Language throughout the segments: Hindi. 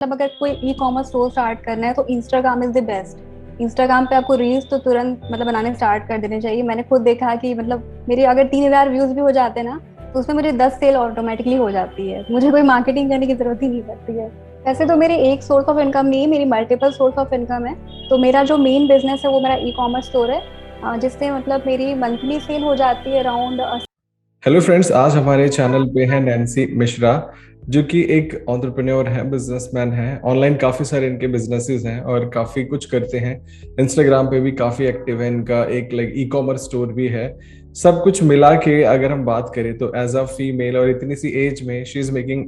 मतलब अगर कोई ई कॉमर्स स्टोर स्टार्ट करना है तो Instagram is the best. Instagram पे आपको रील्स तो तुरंत मतलब बनाने स्टार्ट कर देने चाहिए। मैंने खुद देखा कि मतलब मेरे अगर 3,000 व्यूज भी हो जाते हैं ना, तो उसमें मुझे 10 सेल ऑटोमेटिकली हो जाती है। मुझे कोई मार्केटिंग करने की जरूरत ही नहीं पड़ती है। वैसे तो मेरी एक सोर्स ऑफ इनकम नहीं है, मेरी मल्टीपल सोर्स ऑफ इनकम है। तो मेरा जो मेन बिजनेस है वो मेरा ई कॉमर्स स्टोर है, जिससे मतलब मेरी मंथली सेल हो जाती है अराउंड। हेलो फ्रेंड्स, आज हमारे चैनल पे है नैन्सी मिश्रा, जो कि एक एंटरप्रेन्योर है, बिजनेसमैन है। ऑनलाइन काफ़ी सारे इनके बिजनेसेस हैं और काफ़ी कुछ करते हैं। इंस्टाग्राम पे भी काफ़ी एक्टिव है, इनका एक लाइक ई कॉमर्स स्टोर भी है। सब कुछ मिला के अगर हम बात करें तो एज अ फीमेल और इतनी सी एज में शी इज मेकिंग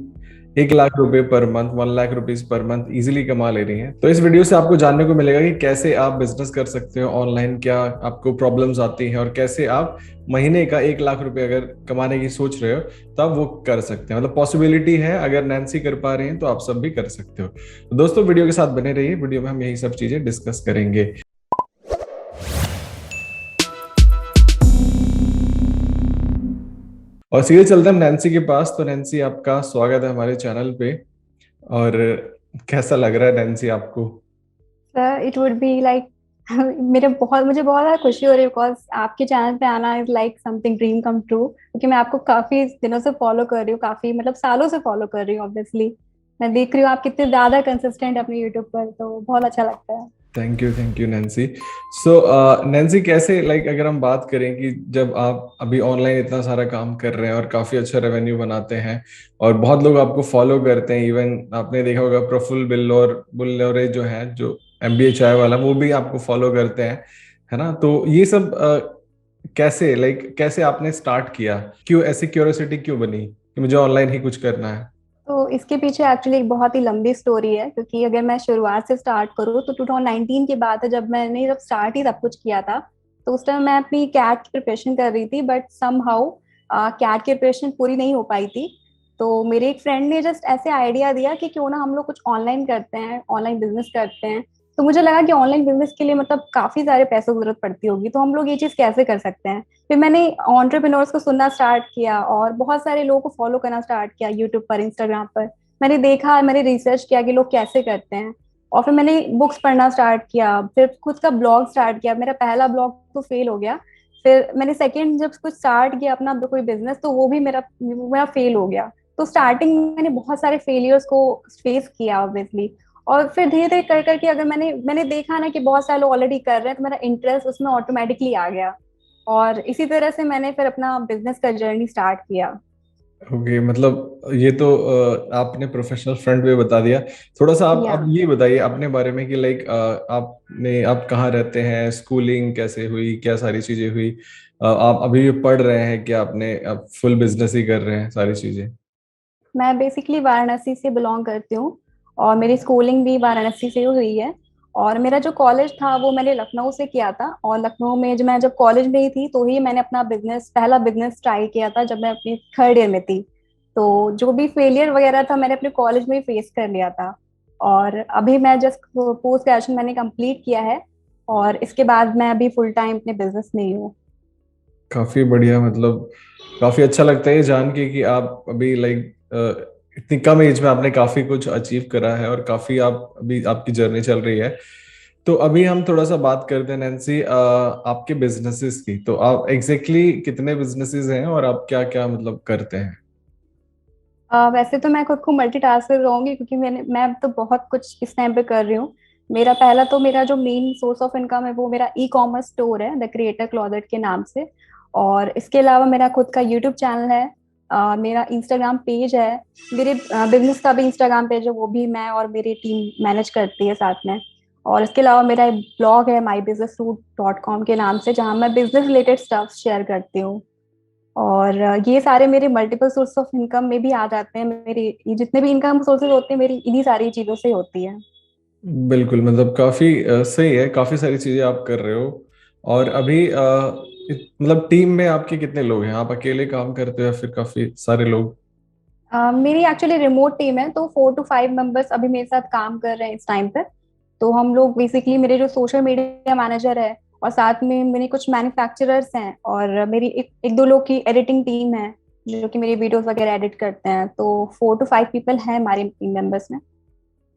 1 लाख रुपए per month, 1 lakh rupees per month easily कमा ले रही हैं। तो इस वीडियो से आपको जानने को मिलेगा कि कैसे आप बिजनेस कर सकते हो ऑनलाइन, क्या आपको प्रॉब्लम्स आती हैं और कैसे आप महीने का 1 लाख रुपए अगर कमाने की सोच रहे हो तो आप वो कर सकते हैं। मतलब पॉसिबिलिटी है, अगर नैन्सी कर पा रहे हैं तो आप सब भी कर सकते हो। तो दोस्तों, वीडियो के साथ बने रहिए। वीडियो में हम यही सब चीजें डिस्कस करेंगे। और सीधे चलते हैं हम नैन्सी के पास। तो नैन्सी, आपका स्वागत है हमारे चैनल पे। और कैसा लग रहा है नैन्सी आपको? Sir it would be like मुझे बहुत ज़्यादा खुशी हो रही है, बिकॉज आपके चैनल पे आना is like something dream come true. क्योंकि मैं आपको काफी दिनों से फॉलो कर रही हूँ, काफी मतलब सालों से फॉलो कर रही हूँ ऑब्वियसली। मैं देख रही हूँ आप कितने ज्यादा कंसिस्टेंट अपने यूट्यूब पर, तो बहुत अच्छा लगता है। Thank you Nancy. So Nancy, कैसे लाइक अगर हम बात करें कि जब आप अभी ऑनलाइन इतना सारा काम कर रहे हैं और काफी अच्छा रेवेन्यू बनाते हैं और बहुत लोग आपको फॉलो करते हैं, इवन आपने देखा होगा प्रफुल्ल बुल्लोरे जो है, जो एमबीए चाय वाला, वो भी आपको फॉलो करते हैं, है ना? तो ये सब कैसे लाइक कैसे आपने स्टार्ट किया? क्यों ऐसी क्यूरियोसिटी क्यों बनी कि मुझे ऑनलाइन ही कुछ करना है? तो इसके पीछे एक्चुअली एक बहुत ही लंबी स्टोरी है। क्योंकि अगर मैं शुरुआत से स्टार्ट करूँ तो 2019 की बात है, जब स्टार्ट ही सब कुछ किया था। तो उस टाइम मैं अपनी कैट की प्रिपरेशन कर रही थी, बट सम हाउ कैट की प्रिपरेशन पूरी नहीं हो पाई थी। तो मेरे एक फ्रेंड ने जस्ट ऐसे आइडिया दिया कि क्यों ना हम लोग कुछ ऑनलाइन करते हैं, ऑनलाइन बिजनेस करते हैं। तो मुझे लगा कि ऑनलाइन बिजनेस के लिए मतलब काफी सारे पैसों की जरूरत पड़ती होगी, तो हम लोग ये चीज कैसे कर सकते हैं। फिर मैंने एंटरप्रेन्योर्स को सुनना स्टार्ट किया और बहुत सारे लोगों को फॉलो करना स्टार्ट किया यूट्यूब पर, इंस्टाग्राम पर। मैंने देखा, मैंने रिसर्च किया कि लोग कैसे करते हैं। और फिर मैंने बुक्स पढ़ना स्टार्ट किया, फिर खुद का ब्लॉग स्टार्ट किया। मेरा पहला ब्लॉग तो फेल हो गया। फिर मैंने सेकंड जब कुछ स्टार्ट किया अपना कोई बिजनेस, तो वो भी मेरा मेरा फेल हो गया। तो स्टार्टिंग में मैंने बहुत सारे फेलियर्स को फेस किया ऑब्वियसली। और फिर धीरे धीरे कर करके अगर मैंने मैंने देखा ना कि बहुत सारे लोग ऑलरेडी कर रहे हैं, तो मेरा इंटरेस्ट उसमें ऑटोमेटिकली आ गया। और इसी तरह से मैंने फिर अपना बिजनेस का जर्नी स्टार्ट किया। ओके, मतलब ये तो आपने प्रोफेशनल फ्रंट पे बता दिया। थोड़ा सा आप या अब ये बताइए अपने बारे में कि लाइक आप कहाँ रहते हैं, स्कूलिंग कैसे हुई, क्या सारी चीजें हुई? आप अभी भी पढ़ रहे हैं कि आपने अब फुल बिजनेस ही कर रहे हैं सारी चीजें? मैं बेसिकली वाराणसी से बिलोंग करती हूँ, और मेरी स्कूलिंग भी वाराणसी से ही हुई है। और मेरा जो कॉलेज था वो मैंने लखनऊ से किया था। और लखनऊ में जब कॉलेज में ही थी तो ही मैंने अपना पहला बिजनेस ट्राई किया था, जब मैं अपनी थर्ड ईयर में थी। तो जो भी फेलियर वगैरह था मैंने अपने कॉलेज में ही फेस कर लिया था। और अभी मैं जस्ट पोस्ट ग्रेजुएशन मैंने कंप्लीट किया है, और इसके बाद मैं अभी फुल टाइम अपने बिजनेस में ही हूँ। काफी बढ़िया। मतलब काफी अच्छा लगता है ये जान के कि आप अभी लाइक इतनी कम एज में आपने काफी कुछ अचीव करा है और काफी आप अभी आपकी जर्नी चल रही है। तो अभी हम थोड़ा सा बात करते हैं नैन्सी, आपके बिजनेसेस की। तो आप एग्जैक्टली कितने बिजनेसेस हैं और आप क्या क्या मतलब करते हैं? वैसे तो मैं खुद को मल्टीटास्कर कहूंगी, क्योंकि मैं तो बहुत कुछ इस टाइम पे कर रही हूँ। मेरा जो मेन सोर्स ऑफ इनकम है वो मेरा ई कॉमर्स स्टोर है, द क्रिएटर क्लॉजेट के नाम से। और इसके अलावा मेरा खुद का यूट्यूब चैनल है। मेरा इंस्टाग्राम पेज है। मेरे बिजनेस का भी इंस्टाग्राम पेज है, वो भी मैं और मेरी टीम मैनेज करती है साथ में। और इसके अलावा मेरा एक ब्लॉग है mybusinessroute.com के नाम से, जहाँ मैं बिजनेस रिलेटेड स्टफ शेयर करती हूँ। और ये सारे मेरे मल्टीपल सोर्स ऑफ इनकम में भी आ जाते हैं। मेरे ये जितने भी इनकम सोर्सेज होते हैं मेरी इन्हीं सारी चीजों से होती है। बिल्कुल, मतलब काफी सही है, काफी सारी चीजें आप कर रहे हो। और अभी मतलब टीम में आपके कितने लोग हैं? आप अकेले काम करते हो या फिर काफी सारे लोग? मेरी एक्चुअली रिमोट टीम है, तो 4 to 5 मेंबर्स अभी मेरे साथ काम कर रहे हैं इस टाइम पे। तो हम लोग बेसिकली, मेरे जो सोशल मीडिया मैनेजर है, और साथ में मेरे कुछ मैन्युफैक्चरर्स हैं, और मेरी एक दो लोग की एडिटिंग टीम है, जो कि मेरी वीडियोस वगैरह एडिट करते हैं। तो 4 to 5 पीपल हैं हमारे टीम मेंबर्स में।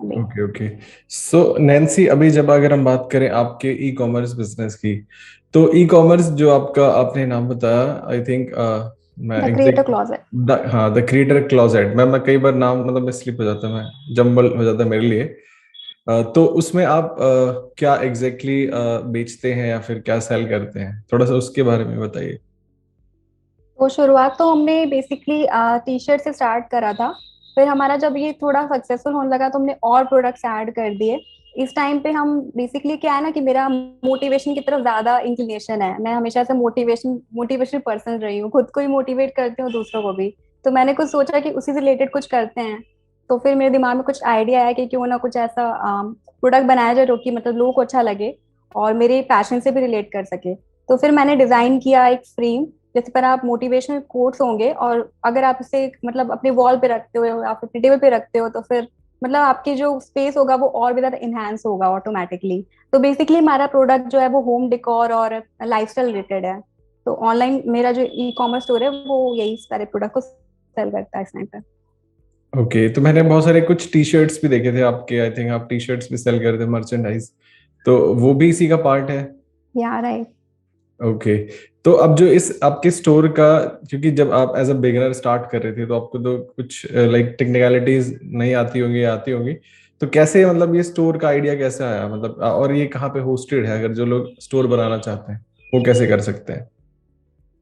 अभी। Okay okay. सो नैन्सी, अभी जब अगर हम बात करें आपके ई कॉमर्स बिजनेस की, तो ई कॉमर्स जो आपका आपने नाम बताया, आई थिंक मैं द क्रिएटर एग्जैक्ट, क्लॉजेट। हाँ, द क्रिएटर क्लोजेट। मैं कई बार नाम मतलब मैं स्लिप हो जाता है, मैं जम्बल हो जाता है मेरे लिए। तो उसमें आप क्या एग्जैक्टली बेचते हैं या फिर क्या सेल करते हैं, थोड़ा सा उसके बारे में बताइए। तो शुरुआत तो हमने बेसिकली टी शर्ट से स्टार्ट करा था। फिर हमारा जब ये थोड़ा सक्सेसफुल होने लगा तो हमने और प्रोडक्ट्स ऐड कर दिए। इस टाइम पे हम बेसिकली क्या है ना कि मेरा मोटिवेशन की तरफ ज्यादा इंक्लिनेशन है। मैं हमेशा से मोटिवेशनल पर्सन रही हूँ, खुद को ही मोटिवेट करती हूँ, दूसरों को भी। तो मैंने कुछ सोचा कि उसी से रिलेटेड कुछ करते हैं। तो फिर मेरे दिमाग में कुछ आइडिया आया कि क्यों ना कुछ ऐसा प्रोडक्ट बनाया जाए जो कि मतलब लोगों को अच्छा लगे और मेरे पैशन से भी रिलेट कर सके। तो फिर मैंने डिजाइन किया एक फ्रेम, जैसे पर आप मोटिवेशनल कोट्स होंगे और अगर आप इसे मतलब अपने वॉल पे रखते हो या फिर टेबल पे रखते हो तो फिर मतलब आपकी जो स्पेस होगा वो और भी ज्यादा इनहेंस होगा ऑटोमेटिकली। तो बेसिकली हमारा प्रोडक्ट जो है वो होम डेकोर और लाइफस्टाइल रिलेटेड है। तो ऑनलाइन मेरा जो ई कॉमर्स स्टोर है वो यही सारे प्रोडक्ट को सेल करता है इस टाइम पर। ओके, तो मैंने बहुत सारे कुछ टी शर्ट्स भी देखे थे आपके, आई थिंक आप टी शर्ट्स भी सेल करते हैं, मर्चेंडाइज। तो वो भी इसी का पार्ट है। यार है। ओके। तो अब जो इस आपके स्टोर का, क्योंकि जब आप एज अ बिगिनर स्टार्ट कर रहे थे तो आपको तो कुछ लाइक टेक्निकलिटीज नहीं आती होंगी या आती होंगी, तो कैसे मतलब ये स्टोर का आइडिया कैसे आया, मतलब और ये कहाँ पे होस्टेड है, अगर जो लोग स्टोर बनाना चाहते हैं वो कैसे कर सकते हैं?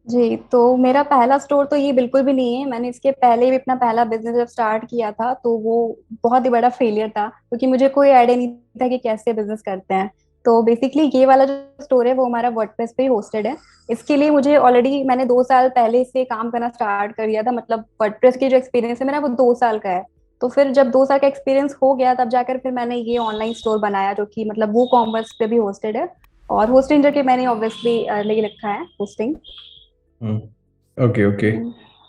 जी, तो मेरा पहला स्टोर तो ये बिल्कुल भी नहीं है। मैंने इसके पहले भी अपना पहला बिजनेस जब स्टार्ट किया था तो वो बहुत ही बड़ा फेलियर था, क्योंकि मुझे कोई आइडिया नहीं था कि कैसे बिजनेस करते हैं। तो बेसिकली ये वाला जो स्टोर है वो हमारा वर्डप्रेस पे ही होस्टेड है। इसके लिए मुझे ऑलरेडी मैंने 2 साल पहले से काम करना स्टार्ट कर दिया था। मतलब वर्डप्रेस की जो एक्सपीरियंस है मेरा वो 2 साल का है। तो फिर जब 2 साल का एक्सपीरियंस हो गया तब जाकर फिर मैंने ये ऑनलाइन स्टोर बनाया जो कि मतलब वो कॉमर्स पे भी होस्टेड है। और होस्टिंग जो कि मैंने ऑब्वियसली ले रखा है होस्टिंग। हम्म। Okay okay.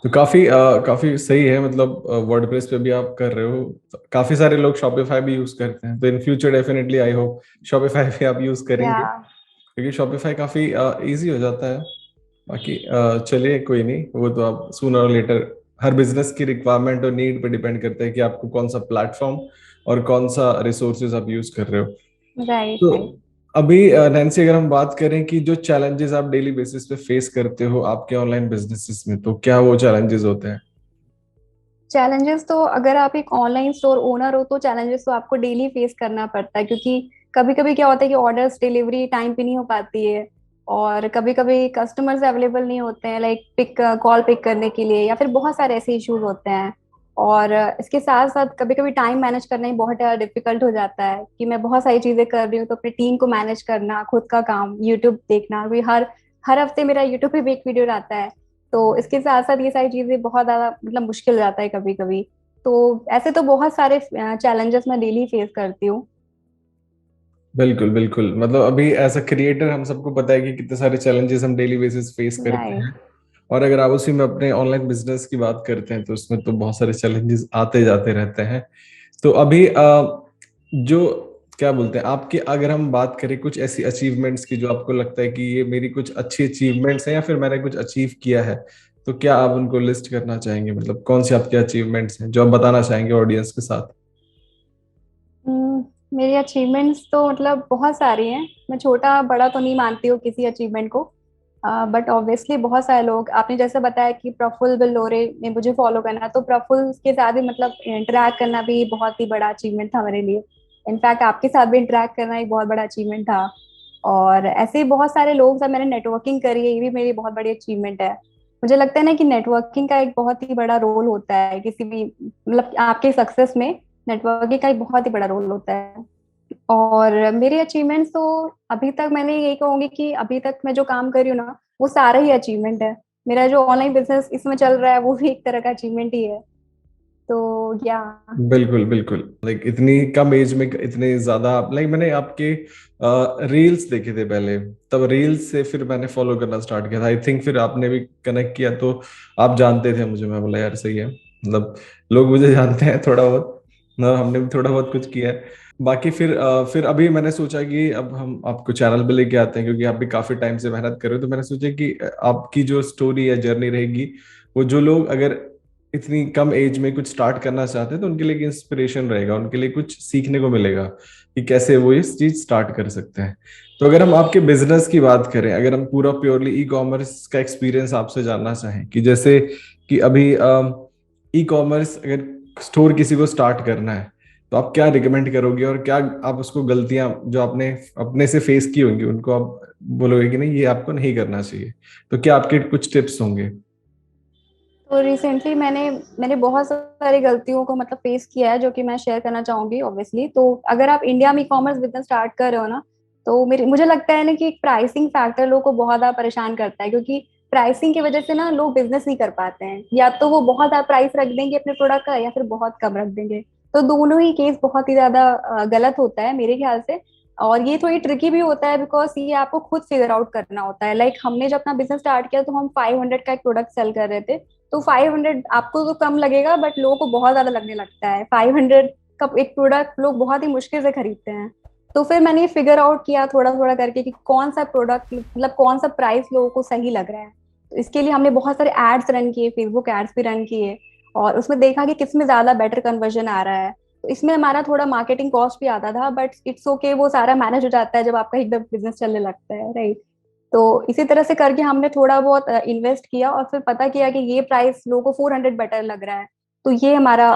तो काफी काफी सही है, मतलब वर्डप्रेस पे भी आप कर रहे हो। तो काफी सारे लोग शॉपिफाई भी यूज करते हैं, तो in future definitely I hope Shopify भी आप यूज या करेंगे, क्योंकि शॉपिफाई काफी इजी हो जाता है। बाकी चलिए कोई नहीं, वो तो आप सूनर और लेटर, हर बिजनेस की रिक्वायरमेंट और नीड पे डिपेंड करता है कि आपको कौन सा प्लेटफॉर्म और कौन सा रिसोर्सेज आप यूज कर रहे हो। राइट तो राइट। अभी नैन्सी, अगर हम बात करें कि जो चैलेंजेस आप डेली बेसिस पे फेस करते हो आपके ऑनलाइन बिजनेसेस में, तो क्या वो चैलेंजेस होते हैं? चैलेंजेस तो अगर आप एक ऑनलाइन स्टोर ओनर हो तो चैलेंजेस तो आपको डेली फेस करना पड़ता है, क्योंकि कभी कभी क्या होता है कि ऑर्डर्स डिलीवरी टाइम पे नहीं हो पाती है। और कभी कभी कस्टमर्स अवेलेबल नहीं होते हैं, लाइक कॉल पिक करने के लिए, या फिर बहुत सारे ऐसे इश्यूज होते हैं। और इसके साथ साथ कभी कभी टाइम मैनेज करना ही बहुत डिफिकल्ट हो जाता है कि मैं बहुत सारी चीजें कर रही हूँ तो अपनी टीम को मैनेज करना, खुद का काम, यूट्यूब देखना। अभी हर हर हफ्ते मेरा यूट्यूब पे भी एक वीडियो आता है। तो इसके साथ साथ ये सारी चीजें बहुत ज्यादा मतलब मुश्किल हो जाता है कभी कभी। तो ऐसे तो बहुत सारे चैलेंजेस मैं डेली फेस करती हूँ। बिल्कुल बिल्कुल, मतलब अभी एज अ क्रिएटर हम सबको पता है कि कितने सारे चैलेंजेस हम डेली बेसिस फेस करते राइट। हैं। और अगर आप उसी में अपने ऑनलाइन बिजनेस की बात करते हैं तो उसमें तो बहुत सारे चैलेंजेस आते जाते रहते हैं। तो अभी जो क्या बोलते हैं आपकी, अगर हम बात करें कुछ ऐसी अचीवमेंट्स की जो आपको लगता है कि ये मेरी कुछ अच्छी अचीवमेंट्स हैं या फिर मैंने कुछ अचीव किया है, तो क्या आप उनको लिस्ट करना चाहेंगे, मतलब कौन सी आपकी अचीवमेंट्स हैं जो आप बताना चाहेंगे ऑडियंस के साथ? मेरी अचीवमेंट्स तो मतलब बहुत सारी हैं। मैं छोटा बड़ा तो नहीं मानती हूँ किसी अचीवमेंट को। बट ऑब्वियसली बहुत सारे लोग, आपने जैसे बताया कि प्रफुल्ल बिल्लोरे ने मुझे फॉलो करना, तो प्रफुल्ल के साथ भी मतलब इंटरेक्ट करना भी बहुत ही बड़ा अचीवमेंट था मेरे लिए। इनफैक्ट आपके साथ भी इंटरेक्ट करना एक बहुत बड़ा अचीवमेंट था। और ऐसे ही बहुत सारे लोग से मैंने नेटवर्किंग करी है, ये भी मेरी बहुत बड़ी अचीवमेंट है। मुझे लगता है ना कि नेटवर्किंग का एक बहुत ही बड़ा रोल होता है किसी भी मतलब आपके सक्सेस में। नेटवर्किंग का एक बहुत ही बड़ा रोल होता है। और मेरे अचीवमेंट्स तो अभी तक मैंने यही कहूंगी कि अभी तक मैं जो काम कर रही हूँ ना वो सारा ही अचीवमेंट है। मेरा जो ऑनलाइन बिजनेस इसमें चल रहा है वो भी एक तरह का अचीवमेंट ही है। तो या बिल्कुल बिल्कुल, लाइक इतनी कम एज में इतने ज्यादा, लाइक मैंने आपके रील्स देखे थे पहले, तब रील्स से फिर मैंने फॉलो करना स्टार्ट किया था, आई थिंक फिर आपने भी कनेक्ट किया तो आप जानते थे मुझे, मैं बोला यार सही है, मतलब लोग मुझे जानते हैं थोड़ा बहुत ना, हमने भी थोड़ा बहुत कुछ किया है। बाकी फिर अभी मैंने सोचा कि अब हम आपको चैनल पे लेके आते हैं, क्योंकि आप भी काफी टाइम से मेहनत कर रहे हो, तो मैंने सोचा कि आपकी जो स्टोरी या जर्नी रहेगी वो जो लोग अगर इतनी कम एज में कुछ स्टार्ट करना चाहते हैं तो उनके लिए इंस्पिरेशन रहेगा, उनके लिए कुछ सीखने को मिलेगा कि कैसे वो इस चीज स्टार्ट कर सकते हैं। तो अगर हम आपके बिजनेस की बात करें, अगर हम पूरा प्योरली ई कॉमर्स का एक्सपीरियंस आपसे जानना चाहें कि जैसे कि अभी ई कॉमर्स अगर स्टोर किसी को स्टार्ट करना है तो आप क्या रिकमेंड करोगे, और क्या आप उसको गलतियां जो आपने अपने से फेस की होंगी उनको आप बोलोगे कि नहीं ये आपको नहीं करना चाहिए, तो क्या आपके कुछ टिप्स होंगे? तो रिसेंटली मैंने मैंने बहुत सारी गलतियों को मतलब फेस किया है, जो कि मैं शेयर करना चाहूंगी ऑब्वियसली। तो अगर आप इंडिया में ई कॉमर्स बिजनेस स्टार्ट कर रहे हो ना, तो मेरे मुझे लगता है ना कि प्राइसिंग फैक्टर लोगों को बहुत ज्यादा परेशान करता है, क्योंकि प्राइसिंग की वजह से ना लोग बिजनेस नहीं कर पाते हैं। या तो वो बहुत ज्यादा प्राइस रख देंगे अपने प्रोडक्ट का, या फिर बहुत कम रख देंगे। तो दोनों ही केस बहुत ही ज्यादा गलत होता है मेरे ख्याल से। और ये थोड़ी ट्रिकी भी होता है, बिकॉज ये आपको खुद फिगर आउट करना होता है। लाइक हमने जब अपना बिजनेस स्टार्ट किया तो हम 500 का एक प्रोडक्ट सेल कर रहे थे। तो 500 आपको तो कम लगेगा, बट लोगों को बहुत ज्यादा लगने लगता है। 500 का एक प्रोडक्ट लोग बहुत ही मुश्किल से खरीदते हैं। तो फिर मैंने ये फिगर आउट किया थोड़ा थोड़ा करके कि कौन सा प्रोडक्ट मतलब कौन सा प्राइस लोगों को सही लग रहा है। तो इसके लिए हमने बहुत सारे एड्स रन किए, फेसबुक एड्स भी रन किए, और उसमें देखा कि किसमें ज्यादा बेटर कन्वर्जन आ रहा है। तो इसमें हमारा थोड़ा मार्केटिंग कॉस्ट भी आता था, बट इट्स ओके, वो सारा मैनेज हो जाता है जब आपका एकदम बिजनेस चलने लगता है, राइट। तो इसी तरह से करके हमने थोड़ा बहुत इन्वेस्ट किया, और फिर पता किया कि ये प्राइस लोगों को 400 बेटर लग रहा है। तो ये हमारा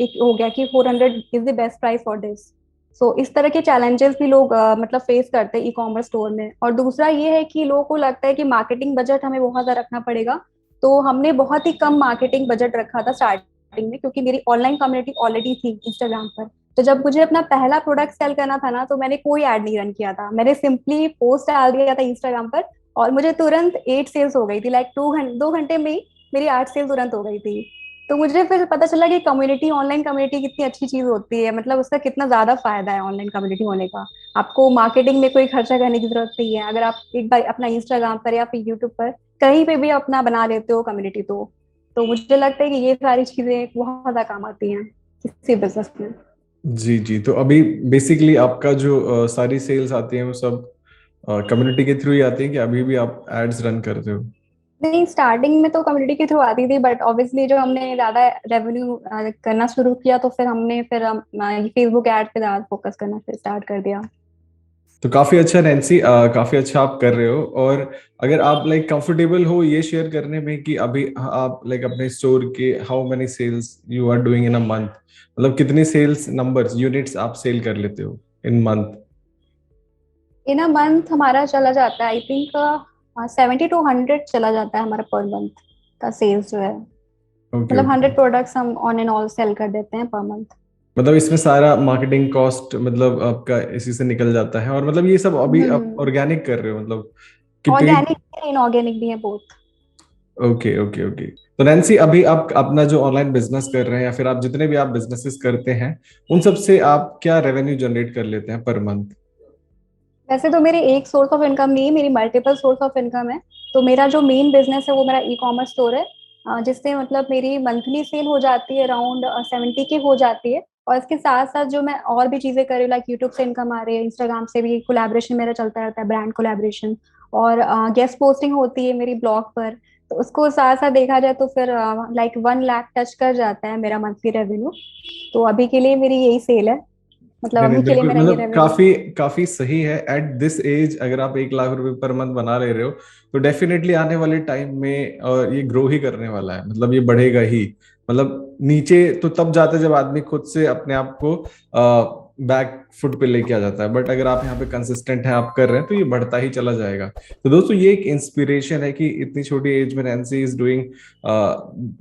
एक हो गया कि 400 is the best price for this. So इस तरह के चैलेंजेस भी लोग मतलब फेस करते हैं ई कॉमर्स स्टोर में। और दूसरा ये है कि लोगों को लगता है कि मार्केटिंग बजट हमें बहुत ज्यादा रखना पड़ेगा। तो हमने बहुत ही कम मार्केटिंग बजट रखा था स्टार्टिंग में, क्योंकि मेरी ऑनलाइन कम्युनिटी ऑलरेडी थी इंस्टाग्राम पर। तो जब मुझे अपना पहला प्रोडक्ट सेल करना था ना, तो मैंने कोई ऐड नहीं रन किया था, मैंने सिंपली पोस्ट डाल दिया था इंस्टाग्राम पर। और मुझे तुरंत 8 सेल्स हो गई थी। लाइक 2 घंटे में ही मेरी 8 सेल तुरंत हो गई थी। तो मुझे फिर पता चला कि कम्युनिटी, ऑनलाइन कम्युनिटी कितनी अच्छी चीज होती है, मतलब उसका कितना ज्यादा फायदा है ऑनलाइन कम्युनिटी होने का। आपको मार्केटिंग में कोई खर्चा करने की जरूरत नहीं है। अगर आप एक बार अपना इंस्टाग्राम पर या फिर यूट्यूब पर कहीं पे भी अपना बना लेते हो कम्युनिटी, तो मुझे लगता है कि ये सारी चीजें बहुत ज्यादा काम आती हैं किसी बिजनेस में। जी जी, तो अभी बेसिकली आपका जो सारी सेल्स आती हैं वो सब कम्युनिटी के थ्रू ही आती हैं कि अभी भी आप एड्स रन करते हो? नहीं, स्टार्टिंग में तो कम्युनिटी के थ्रू आती थी, बट ऑब्वियसली जो हमने ज्यादा रेवेन्यू करना शुरू किया, तो फिर हमने फिर फेसबुक एड पे ज्यादा फोकस करना फिर स्टार्ट कर दिया। तो काफी अच्छा नैन्सी, काफी अच्छा आप कर रहे हो। और अगर आप लाइक कंफर्टेबल हो ये शेयर करने में कि अभी आप लाइक अपने स्टोर के how many sales you are doing in a month, मतलब कितनी सेल्स नंबर्स यूनिट्स आप सेल कर लेते हो इन मंथ? इन अ मंथ हमारा चला जाता है, आई थिंक 70 to 100 चला जाता है हमारा पर मंथ का सेल्स जो है। ओके मतलब ओके। 100 प्रोडक्ट्स हम ऑन एंड ऑल सेल कर देते हैं पर मंथ। मतलब इसमें सारा मार्केटिंग कॉस्ट मतलब आपका इसी से निकल जाता है, और मतलब ये सब अभी आप हम्म। ऑर्गेनिक कर रहे हो मतलब कि पेड? ऑर्गेनिक इनऑर्गेनिक भी है बोथ। Okay okay okay. तो नैन्सी अभी आप अपना जो ऑनलाइन बिजनेस कर रहे हैं या फिर आप जितने भी आप बिजनेसेस करते हैं उन सब से आप क्या रेवेन्यू जनरेट कर लेते हैं पर मंथ? वैसे तो मेरी एक सोर्स ऑफ इनकम नहीं है, मेरी मल्टीपल सोर्स ऑफ इनकम है। तो मेरा जो मेन बिजनेस है वो मेरा ई कॉमर्स स्टोर है, जिससे मतलब मेरी मंथली सेल हो जाती है अराउंड 70 की हो जाती है। और इसके साथ साथ जो मैं और भी चीजें कर रही हूँ, लाइक यूट्यूब से इनकम आ रही है, इंस्टाग्राम से भी कोलैबोरेशन मेरा चलता रहता है, ब्रांड कोलैबोरेशन। और गेस्ट पोस्टिंग होती है मेरी ब्लॉग पर। तो उसको साथ साथ देखा जाए तो फिर लाइक 1 लाख टच कर जाता है मेरा मंथली रेवेन्यू। तो अभी के लिए मेरी यही सेल है, मतलब नहीं नहीं, अभी के लिए बिल्कुल मेरा ये मतलब रेवेन्यू। काफी काफी सही है। एट दिस एज अगर आप 1 लाख रुपए पर मंथ बना ले रहे हो तो डेफिनेटली आने वाले टाइम में ये ग्रो ही करने वाला है, मतलब ये बढ़ेगा ही। मतलब नीचे तो तब जाता है जब आदमी खुद से अपने आप को बैक फुट पे लेके आ जाता है, बट अगर आप यहाँ पे कंसिस्टेंट हैं, आप कर रहे हैं, तो ये बढ़ता ही चला जाएगा। तो दोस्तों ये एक इंस्पिरेशन है कि इतनी छोटी एज में Nancy is doing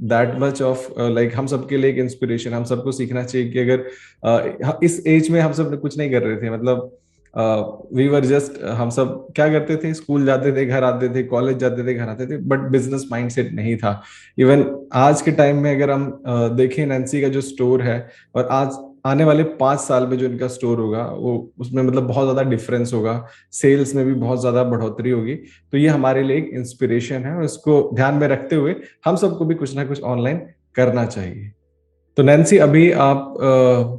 that much of like हम सबके लिए एक इंस्पिरेशन। हम सबको सीखना चाहिए कि अगर इस एज में हम सब कुछ नहीं कर रहे थे, मतलब वी वर जस्ट, हम सब क्या करते थे, स्कूल जाते थे, घर आते थे, कॉलेज जाते थे, घर आते थे, बट बिजनेस माइंडसेट नहीं था। इवन आज के टाइम में अगर हम देखें नैन्सी का जो स्टोर है, और आज आने वाले 5 साल में जो इनका स्टोर होगा वो उसमें मतलब बहुत ज्यादा डिफरेंस होगा, सेल्स में भी बहुत ज्यादा बढ़ोतरी होगी। तो ये हमारे लिए एक इंस्पिरेशन है, और इसको ध्यान में रखते हुए हम सबको भी कुछ ना कुछ ऑनलाइन करना चाहिए। तो नैन्सी, अभी आप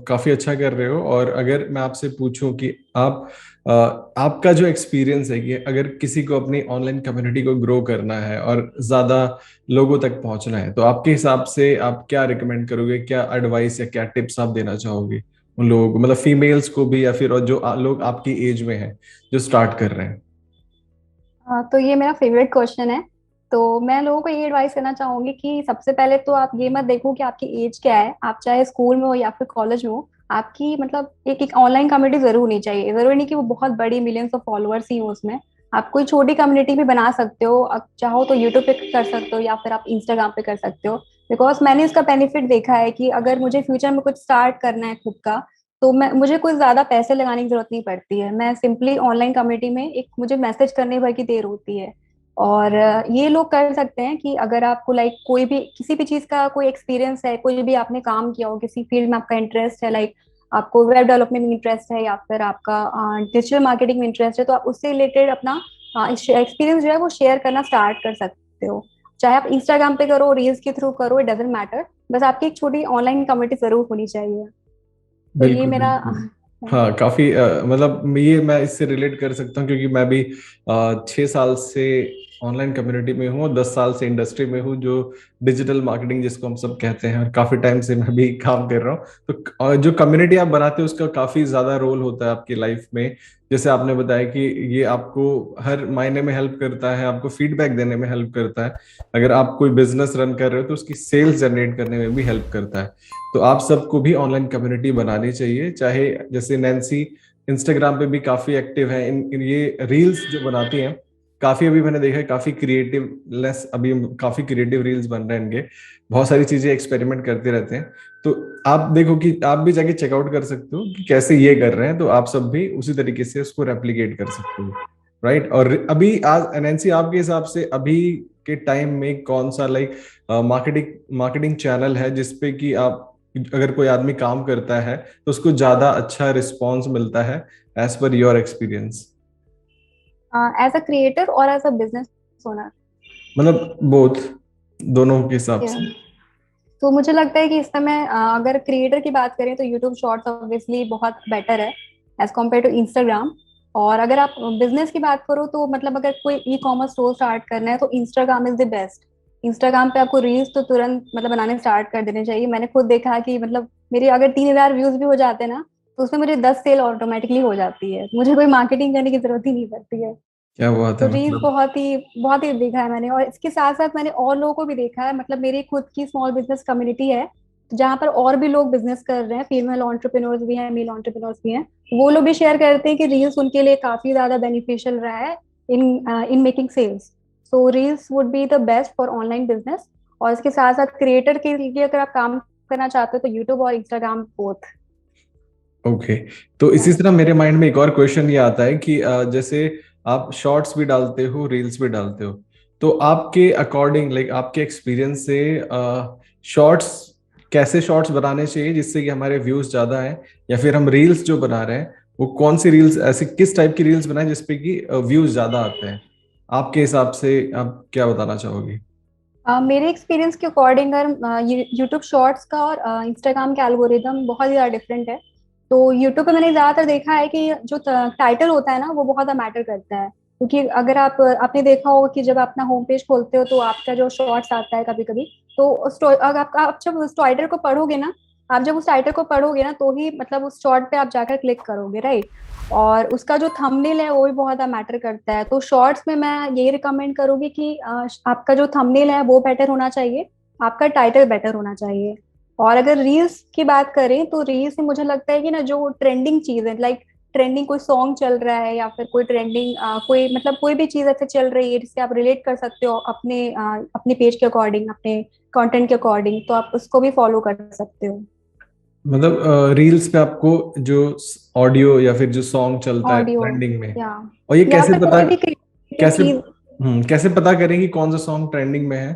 काफी अच्छा कर रहे हो, और अगर मैं आपसे पूछूं कि आप आपका जो एक्सपीरियंस है कि अगर किसी को अपनी ऑनलाइन कम्युनिटी को ग्रो करना है और ज्यादा लोगों तक पहुंचना है, तो आपके हिसाब से आप क्या रिकमेंड करोगे, क्या एडवाइस या क्या टिप्स आप देना चाहोगे उन लोगों को, मतलब फीमेल्स को भी, या फिर और जो लोग आपकी एज में हैं जो स्टार्ट कर रहे हैं? तो ये मेरा फेवरेट क्वेश्चन है। तो मैं लोगों को ये एडवाइस करना चाहूंगी कि सबसे पहले तो आप ये मत देखो कि आपकी एज क्या है, आप चाहे स्कूल में हो या फिर कॉलेज में हो, आपकी मतलब एक एक ऑनलाइन कम्युनिटी जरूर होनी चाहिए। जरूरी नहीं कि वो बहुत बड़ी मिलियंस ऑफ फॉलोअर्स ही हो उसमें। आप कोई छोटी कम्युनिटी भी बना सकते हो, आप चाहो तो यूट्यूब पे कर सकते हो या फिर आप इंस्टाग्राम पे कर सकते हो। बिकॉज मैंने इसका बेनिफिट देखा है कि अगर मुझे फ्यूचर में कुछ स्टार्ट करना है खुद का, तो मैं मुझे कोई ज्यादा पैसे लगाने की जरूरत नहीं पड़ती है। मैं सिंपली ऑनलाइन कम्युनिटी में एक मुझे मैसेज करने भर की देर होती है। और ये लोग कर सकते हैं कि अगर आपको लाइक कोई भी किसी भी चीज का कोई एक्सपीरियंस है, कोई भी आपने काम किया हो, किसी फील्ड में आपका इंटरेस्ट है, लाइक आपको वेब डेवलपमेंट में इंटरेस्ट है या फिर आपका डिजिटल मार्केटिंग में इंटरेस्ट है, तो आप उससे रिलेटेड अपना एक्सपीरियंस जो है वो शेयर करना स्टार्ट कर सकते हो। चाहे आप इंस्टाग्राम पे करो, रील्स के थ्रू करो, इट डजेंट मैटर। बस आपकी एक छोटी ऑनलाइन कम्युनिटी जरूर होनी चाहिए। तो ये बिल्कुल मेरा बिल्कुल। हाँ, काफी मतलब ये मैं इससे रिलेट कर सकता हूँ, क्योंकि मैं भी 6 साल से ऑनलाइन कम्युनिटी में हूँ और 10 साल से इंडस्ट्री में हूँ, जो डिजिटल मार्केटिंग जिसको हम सब कहते हैं, और काफी टाइम से मैं भी काम कर रहा हूँ। तो जो कम्युनिटी आप बनाते हो उसका काफी ज्यादा रोल होता है आपकी लाइफ में। जैसे आपने बताया कि ये आपको हर मायने में हेल्प करता है, आपको फीडबैक देने में हेल्प करता है, अगर आप कोई बिजनेस रन कर रहे हो तो उसकी सेल्स जनरेट करने में भी हेल्प करता है। तो आप सबको भी ऑनलाइन कम्युनिटी बनानी चाहिए, चाहे जैसे नैन्सी इंस्टाग्राम पे भी काफी एक्टिव है, इन ये रील्स जो बनाती हैं, काफी अभी मैंने देखा है, काफी क्रिएटिव लेस, अभी काफी क्रिएटिव रील्स बन रहे हैं इनके, बहुत सारी चीजें एक्सपेरिमेंट करते रहते हैं। तो आप देखो कि आप भी जाके चेकआउट कर सकते हो कि कैसे ये कर रहे हैं, तो आप सब भी उसी तरीके से उसको रेप्लिकेट कर सकते हो, राइट। और अभी आज नैन्सी, आपके हिसाब से अभी के टाइम में कौन सा लाइक मार्केटिंग मार्केटिंग चैनल है जिसपे कि आप, अगर कोई आदमी काम करता है तो उसको ज्यादा अच्छा रिस्पॉन्स मिलता है, as per your experience? As a creator और एज अ बिजनेस ओनर। मतलब बोथ, दोनों के हिसाब से। तो मुझे लगता है कि इस समय अगर क्रिएटर की बात करें तो यूट्यूब शॉर्ट्स ऑब्वियसली बहुत बेटर है एज कम्पेयर टू इंस्टाग्राम। और अगर आप बिजनेस की बात करो तो मतलब अगर कोई ई कॉमर्स स्टोर स्टार्ट करना है तो Instagram is the best. Instagram पे आपको रील्स तो तुरंत मतलब बनाने स्टार्ट कर देने चाहिए। मैंने खुद देखा कि मतलब मेरे अगर 3,000 व्यूज भी हो जाते हैं ना, तो उसमें मुझे 10 सेल ऑटोमेटिकली हो जाती है, मुझे कोई मार्केटिंग करने की जरूरत ही नहीं पड़ती है। क्या बात तो है, रील्स मतलब। बहुत ही देखा है मैंने, और इसके साथ साथ मैंने और लोगों को भी देखा है। मतलब मेरी खुद की स्मॉल बिजनेस कम्युनिटी है जहाँ पर और भी लोग बिजनेस कर रहे हैं, फीमेल एंटरप्रेन्योर्स भी हैं, मेल एंटरप्रेन्योर्स भी हैं। वो लोग भी शेयर करते हैं कि रील्स उनके लिए काफी ज्यादा बेनिफिशियल रहा है in in making sales. So reels would be the best for online business. और इसके साथ साथ क्रिएटर के लिए अगर आप काम करना चाहते हो तो यूट्यूब और इंस्टाग्राम बोथ। ओके। तो इसी तरह मेरे माइंड में एक और क्वेश्चन ये आता है कि जैसे आप शॉर्ट्स भी डालते हो, रील्स भी डालते हो, तो आपके अकॉर्डिंग, लाइक आपके एक्सपीरियंस से, शॉर्ट्स कैसे शॉर्ट्स बनाने चाहिए जिससे कि हमारे व्यूज ज्यादा है, या फिर हम रील्स जो बना रहे हैं वो कौन सी रील्स, ऐसी किस टाइप की रील्स बनाएं जिसपे कि व्यूज ज्यादा आते हैं? आपके हिसाब से आप क्या बताना चाहोगे? मेरे एक्सपीरियंस के अकॉर्डिंग अगर यूट्यूब शॉर्ट्स का और इंस्टाग्राम का एल्गोरिदम बहुत ज़्यादा डिफरेंट है। तो यूट्यूब पे मैंने ज़्यादातर देखा है कि जो टाइटल होता है ना वो बहुत ज़्यादा मैटर करता है। क्योंकि अगर आप आपने देखा होगा कि जब अपना होम पेज खोलते हो तो आपका जो शॉर्ट्स आता है कभी कभी, तो अगर आप जब उस टाइटल को पढ़ोगे ना, आप जब उस टाइटल को पढ़ोगे ना तो ही मतलब उस शॉर्ट पे आप जाकर क्लिक करोगे, राइट। और उसका जो थंबनेल है वो भी बहुत ज्यादा मैटर करता है। तो शॉर्ट्स में मैं यही रिकमेंड करूंगी कि आपका जो थंबनेल है वो बेटर होना चाहिए, आपका टाइटल बेटर होना चाहिए। और अगर रील्स की बात करें तो रील्स में मुझे लगता है कि ना जो ट्रेंडिंग चीज है, लाइक ट्रेंडिंग कोई सॉन्ग चल रहा है या फिर कोई ट्रेंडिंग कोई मतलब कोई भी चीज ऐसे चल रही है जिससे आप रिलेट कर सकते हो अपने पेज के अकॉर्डिंग, अपने कंटेंट के अकॉर्डिंग, तो आप उसको भी फॉलो कर सकते हो। मतलब रील्स पे आपको जो ऑडियो या फिर जो सॉन्ग चलता है ऑडियो ट्रेंडिंग में, या और ये या कैसे फिर पता, कोई भी क्रिएटिव कैसे चीज। कैसे पता करें कि कौन सा सॉन्ग ट्रेंडिंग में है?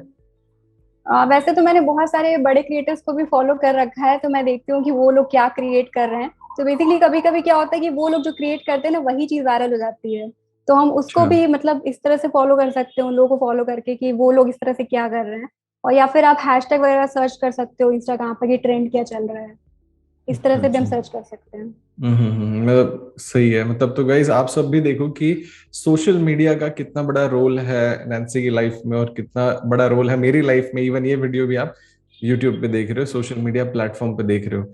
वैसे तो मैंने बहुत सारे बड़े क्रिएटर्स को भी फॉलो कर रखा है, तो मैं देखती हूँ कि वो लोग क्या क्रिएट कर रहे हैं। तो बेसिकली कभी कभी क्या होता है कि वो लोग जो क्रिएट करते हैं ना वही चीज वायरल हो जाती है। तो हम उसको अच्छा। भी मतलब इस तरह से फॉलो कर सकते हैं, उन लोगों को फॉलो करके कि वो लोग इस तरह से क्या कर रहे हैं। और या फिर आप हैशटैग वगैरह सर्च कर सकते हो इंस्टाग्राम पर कि ट्रेंड क्या चल रहा है, इस तरह अच्छा से भी हम अच्छा। सर्च कर सकते हैं। मतलब सही है। मतलब तो गाइज आप सब भी देखो कि सोशल मीडिया का कितना बड़ा रोल है नैन्सी की लाइफ में, और कितना बड़ा रोल है मेरी लाइफ में। इवन ये वीडियो भी आप यूट्यूब पे देख रहे हो, सोशल मीडिया प्लेटफॉर्म पे देख रहे हो।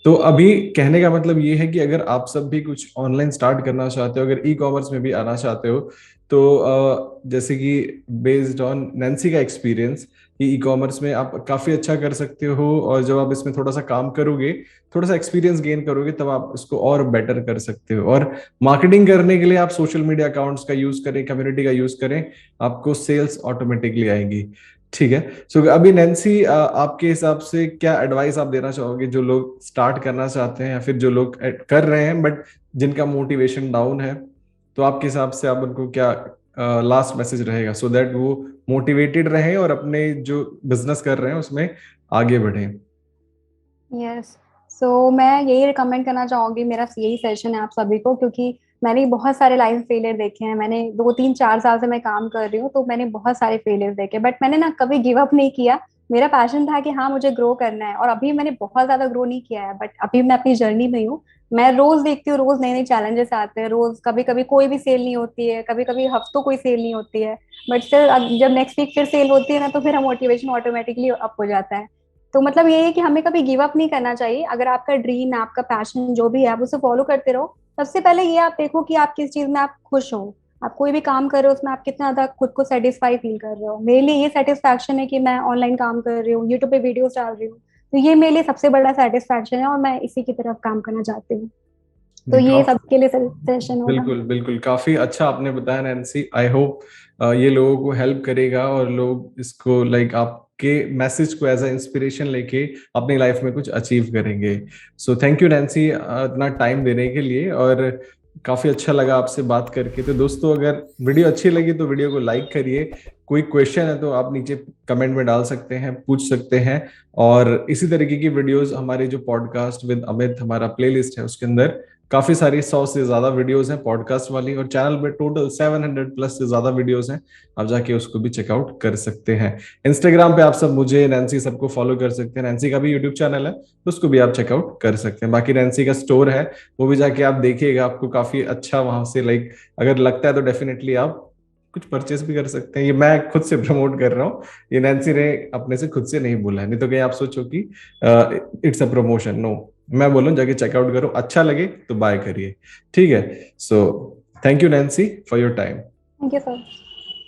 तो अभी कहने का मतलब ये है कि अगर आप सब भी कुछ ऑनलाइन स्टार्ट करना चाहते हो, अगर ई कॉमर्स में भी आना चाहते हो, तो जैसे कि बेस्ड ऑन नैन्सी का एक्सपीरियंस, कि ई कॉमर्स में आप काफी अच्छा कर सकते हो, और जब आप इसमें थोड़ा सा काम करोगे, थोड़ा सा एक्सपीरियंस गेन करोगे, तब आप इसको और बेटर कर सकते हो। और मार्केटिंग करने के लिए आप सोशल मीडिया अकाउंट्स का यूज करें, कम्युनिटी का यूज करें, आपको सेल्स ऑटोमेटिकली आएंगी। ठीक है। सो अभी नैन्सी, आपके हिसाब से क्या एडवाइस आप देना चाहोगे जो लोग स्टार्ट करना चाहते हैं, या फिर जो लोग कर रहे हैं बट जिनका मोटिवेशन डाउन है, तो आपके हिसाब से आप उनको क्या लास्ट मैसेज रहेगा, सो दैट वो मोटिवेटेड रहें और अपने जो बिजनेस कर रहे हैं उसमें आगे बढ़ें? यस, सो मैं यही रिकमेंड करना चाहूंगी, मेरा यही सेशन है आप सभी को, क्योंकि मैंने बहुत सारे लाइफ फेलियर देखे हैं। मैंने 2 3 4 साल से मैं काम कर रही हूँ, तो मैंने बहुत सारे फेलियर देखे, बट मैंने ना कभी गिव अप नहीं किया। मेरा पैशन था कि हाँ मुझे ग्रो करना है, और अभी मैंने बहुत ज्यादा ग्रो नहीं किया है, बट अभी मैं अपनी जर्नी में हूँ। मैं रोज देखती हूँ, रोज नए नए चैलेंजेस आते हैं, रोज कभी कभी कोई भी सेल नहीं होती है, कभी कभी हफ्तों कोई सेल नहीं होती है, बट स्टिल जब नेक्स्ट वीक फिर सेल होती है ना, तो फिर हम मोटिवेशन ऑटोमेटिकली अप हो जाता है। तो मतलब ये है कि हमें कभी गिव अप नहीं करना चाहिए। अगर आपका ड्रीम है, आपका पैशन जो भी है, आप उसे फॉलो करते रहो। सबसे पहले ये आप देखो कि आप किस चीज में आप खुश हो। आप कोई भी काम कर रहे हो उसमें आप कितना ज्यादा खुद को सेटिस्फाई फील कर रहे हो। मेरे लिए ये सेटिस्फैक्शन है कि मैं ऑनलाइन काम कर रही हूँ, यूट्यूब पे वीडियोस डाल रही हूँ, तो ये मेरे लिए सबसे बड़ा सेटिस्फैक्शन है, और मैं इसी की तरफ काम करना चाहती हूँ। तो नहीं, ये काफी, सबके लिए सेशन होगा। बिल्कुल बिल्कुल, काफी अच्छा आपने बताया नैन्सी। आई होप ये लोगों को हेल्प करेगा, और लोग इसको लाइक आपके मैसेज को एज अ इंस्पिरेशन लेके अपनी लाइफ में कुछ अचीव करेंगे। सो थैंक यू नैन्सी, इतना टाइम देने के लिए, और काफी अच्छा लगा आपसे बात करके। तो दोस्तों, अगर वीडियो अच्छी लगी तो वीडियो को लाइक करिए। कोई क्वेश्चन है तो आप नीचे कमेंट में डाल सकते हैं, पूछ सकते हैं। और इसी तरीके की वीडियोस हमारे जो पॉडकास्ट विद अमित हमारा प्लेलिस्ट है उसके अंदर काफी सारी 100 से ज्यादा वीडियोस हैं पॉडकास्ट वाली, और चैनल पे टोटल 700 प्लस से ज्यादा वीडियोस हैं। आप जाके उसको भी चेकआउट कर सकते हैं। इंस्टाग्राम पे आप सब मुझे, नैन्सी, सबको फॉलो कर सकते हैं। नैन्सी का भी यूट्यूब चैनल है, तो उसको भी आप चेकआउट कर सकते हैं। बाकी नैन्सी का स्टोर है, वो भी जाके आप देखिएगा, आपको काफी अच्छा वहां से लाइक अगर लगता है तो डेफिनेटली आप कुछ परचेस भी कर सकते हैं। ये मैं खुद से प्रमोट कर रहा हूँ, ये नैन्सी ने अपने से खुद से नहीं बोला है, नहीं तो कहीं आप सोचो कि इट्स अ प्रमोशन। नो, मैं बोलूँ जाके चेकआउट करो, अच्छा लगे तो बाय करिए। ठीक है। So thank you Nancy for your time. Thank you sir.